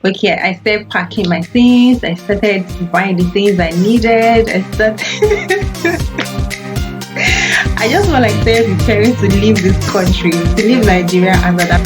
Okay, I started packing my things. I started buying the things I needed. I just want like started preparing to leave this country, to leave Nigeria and that.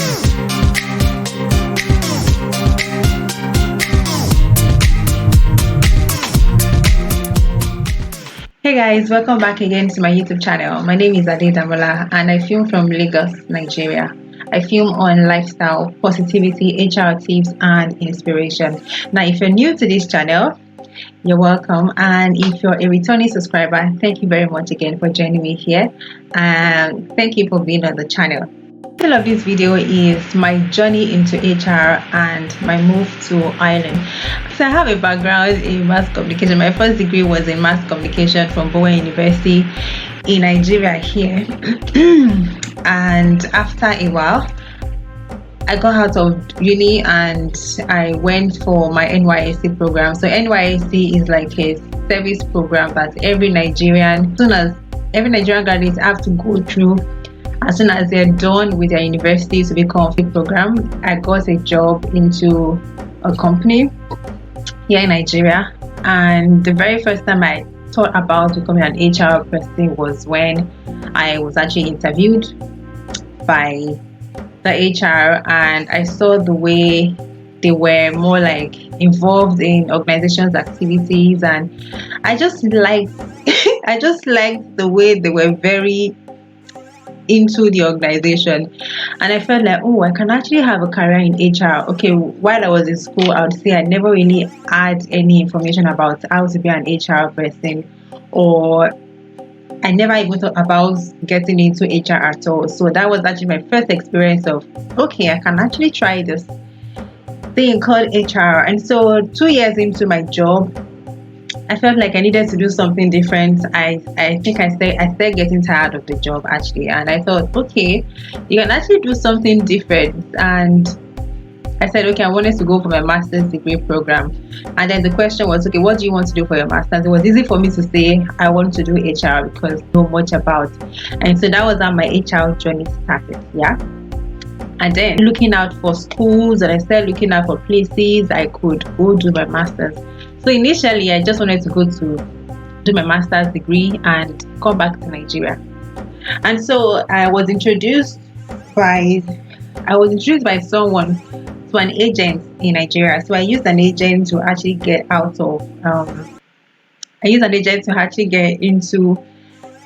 Hey guys, welcome back again to my YouTube channel. My name is Adedamola and I film from Lagos, Nigeria. I film on lifestyle, positivity, HR tips and inspiration. Now, if you're new to this channel, you're welcome, and if you're a returning subscriber, thank you very much again for joining me here, and thank you for being on the channel. The title of this video is my journey into HR and my move to Ireland. So I have a background in mass communication. My first degree was in mass communication from Bowen University in Nigeria here. And after a while, I got out of uni and I went for my NYSC program. So NYSC is like a service program that every Nigerian graduate have to go through as soon as they're done with their university to become a fit program. I got a job into a company here in Nigeria, and the very first time I thought about becoming an HR person was when I was actually interviewed by the HR, and I saw the way they were more like involved in organizations' activities, and I just liked the way they were very into the organization. And I felt like, oh, I can actually have a career in HR. Okay, while I was in school, I would say I never really had any information about how to be an HR person, or I never even thought about getting into HR at all. So that was actually my first experience of, okay, I can actually try this thing called HR. And so 2 years into my job, I felt like I needed to do something different. I think I started getting tired of the job actually, and I thought, okay, you can actually do something different. And I said, okay, I wanted to go for my master's degree program. And then the question was, okay, what do you want to do for your master's? It was easy for me to say I want to do HR because I know much about. And so that was how my HR journey started. Yeah. And then looking out for schools, and I started looking out for places I could go do my master's. So initially, I just wanted to go to do my master's degree and come back to Nigeria. And so I was introduced by someone to an agent in Nigeria. So I used an agent to actually get into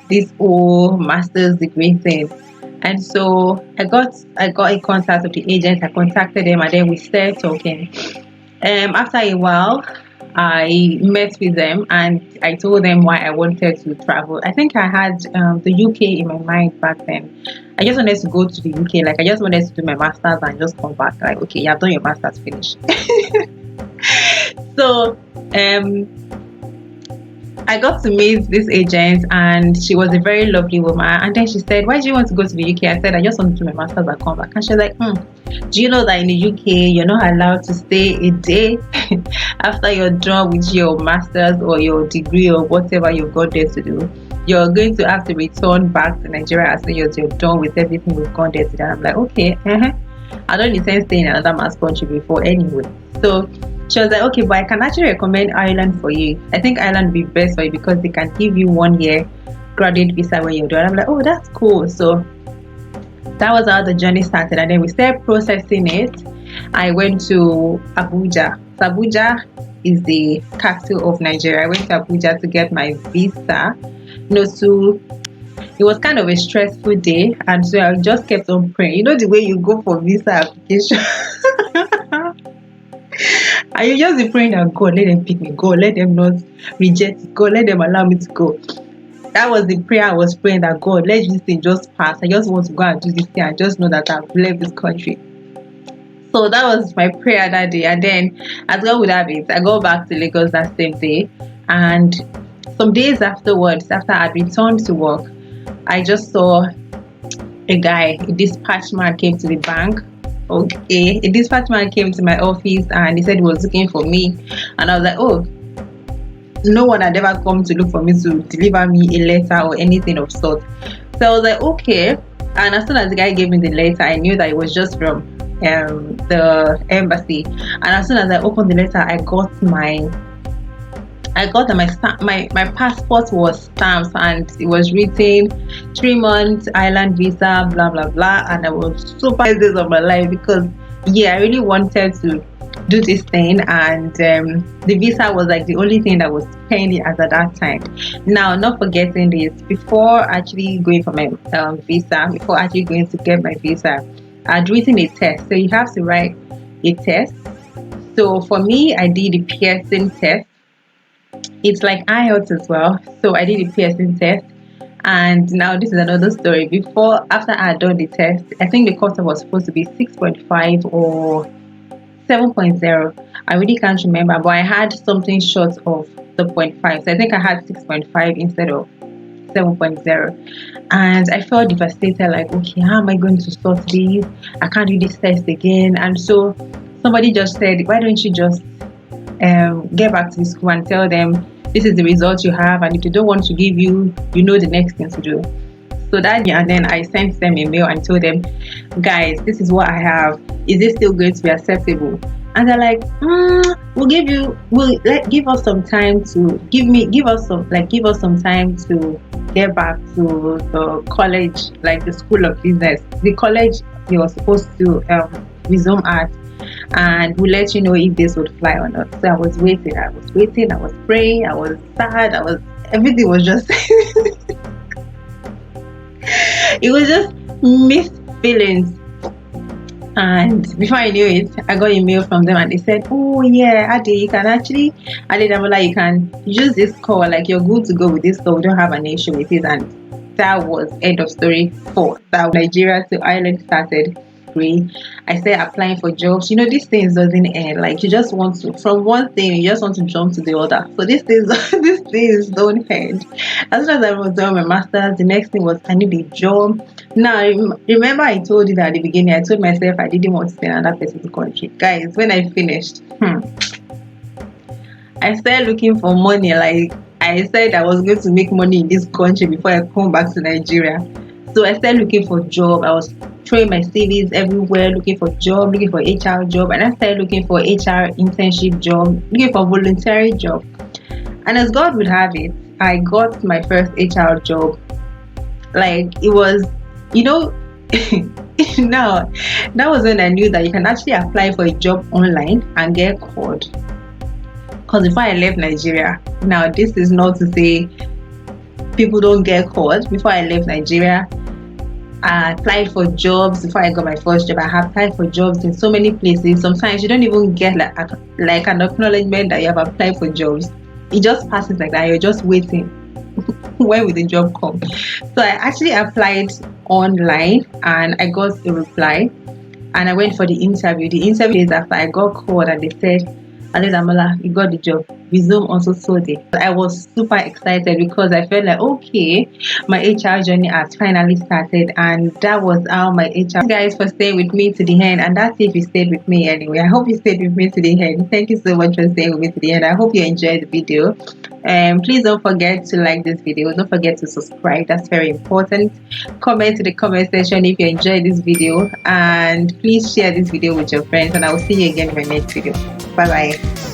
this whole master's degree thing. And so I got a contact with the agent. I contacted them, and then we started talking. After a while, I met with them and I told them why I wanted to travel. I think I had the UK in my mind back then. I just wanted to go to the UK. Like, I just wanted to do my master's and just come back. Like, okay, you have done your master's, finish. So I got to meet this agent, and she was a very lovely woman. And then she said, why do you want to go to the UK? I said, I just want to do my master's and come back. And she was like, do you know that in the UK you're not allowed to stay a day after you're done with your master's or your degree or whatever you've got there to do? You're going to have to return back to Nigeria as soon as you're done with everything we've gone there to do. I'm like, okay, I don't intend staying in another man's country before anyway. So she was like, okay, but I can actually recommend Ireland for you. I think Ireland would be best for you because they can give you 1 year graduate visa when you're done. I'm like, oh, that's cool. So that was how the journey started, and then we started processing it. I went to Abuja. So Abuja is the capital of Nigeria. I went to Abuja to get my visa. It was kind of a stressful day, and so I just kept on praying. You know the way you go for visa application. And you just be praying that God, let them pick me. God, let them not reject it. God, let them allow me to go. That was the prayer I was praying, that God, let this thing just pass. I just want to go and do this thing. I just know that I've left this country. So that was my prayer that day. And then, as God would have it, I got back to Lagos that same day. And some days afterwards, after I had returned to work, I just saw a guy, a dispatch man came to the bank. Okay, a dispatch man came to my office and he said he was looking for me. And I was like, oh, no one had ever come to look for me to deliver me a letter or anything of sort. So I was like, okay. And as soon as the guy gave me the letter, I knew that it was just from the embassy. And as soon as I opened the letter, I got that my passport was stamped and it was written 3 months island visa, blah blah blah. And I was super days of my life because yeah, I really wanted to do this thing, and the visa was like the only thing that was pending as at that time. Now, not forgetting this, before actually going for my visa, before actually going to get my visa, I'd written a test. So you have to write a test. So for me, I did the Pearson test. It's like IELTS as well. So I did the Pearson test. And now this is another story. After I had done the test, I think the cutoff was supposed to be 6.5 or 7.0. I really can't remember, but I had something short of the 0.5. So I think I had 6.5 instead of 7.0. And I felt devastated, like, okay, how am I going to sort this? I can't do this test again. And so somebody just said, why don't you just get back to the school and tell them this is the result you have, and if they don't want to give you, you know the next thing to do. So that, and then I sent them a mail and told them, guys, this is what I have. Is this still going to be acceptable? And they're like, give us some time to give us some time to get back to the college, like the school of business, the college you're supposed to resume at, and we'll let you know if this would fly or not. So I was waiting, I was praying, I was sad, everything was just it was just mixed feelings. And before I knew it, I got a mail from them and they said, oh yeah, Ade, you can actually, Adedamola, you can use this call, like you're good to go with this call, we don't have an issue with it. And that was end of story 4. That Nigeria to Ireland started. I started applying for jobs. You know, these things doesn't end. Like you just want to, from one thing, you just want to jump to the other. So these things don't end. As soon as I was done my master's, the next thing was I need a job. Now, remember I told you that at the beginning, I told myself I didn't want to stay in another person's country. Guys, when I finished, I started looking for money. Like I said I was going to make money in this country before I come back to Nigeria. So I started looking for job. I was throwing my CVs everywhere, looking for job, looking for HR job, and I started looking for HR internship job, looking for voluntary job. And as God would have it, I got my first HR job. Like it was, you know, now that was when I knew that you can actually apply for a job online and get called. Because before I left Nigeria, now this is not to say people don't get called. Before I left Nigeria, I applied for jobs. Before I got my first job, I have applied for jobs in so many places. Sometimes you don't even get like an acknowledgement that you have applied for jobs. It just passes like that. You're just waiting. When will the job come? So I actually applied online and I got a reply. And I went for the interview. The interview days after, I got called and they said, Adedamola, you got the job. Resume also sold it. I was super excited because I felt like, okay, my HR journey has finally started, and that was how my HR. Thank you guys for staying with me to the end, and that's if you stayed with me anyway. I hope you stayed with me to the end. Thank you so much for staying with me to the end. I hope you enjoyed the video. Please don't forget to like this video. Don't forget to subscribe. That's very important. Comment in the comment section if you enjoyed this video, and please share this video with your friends, and I will see you again in my next video. Bye bye.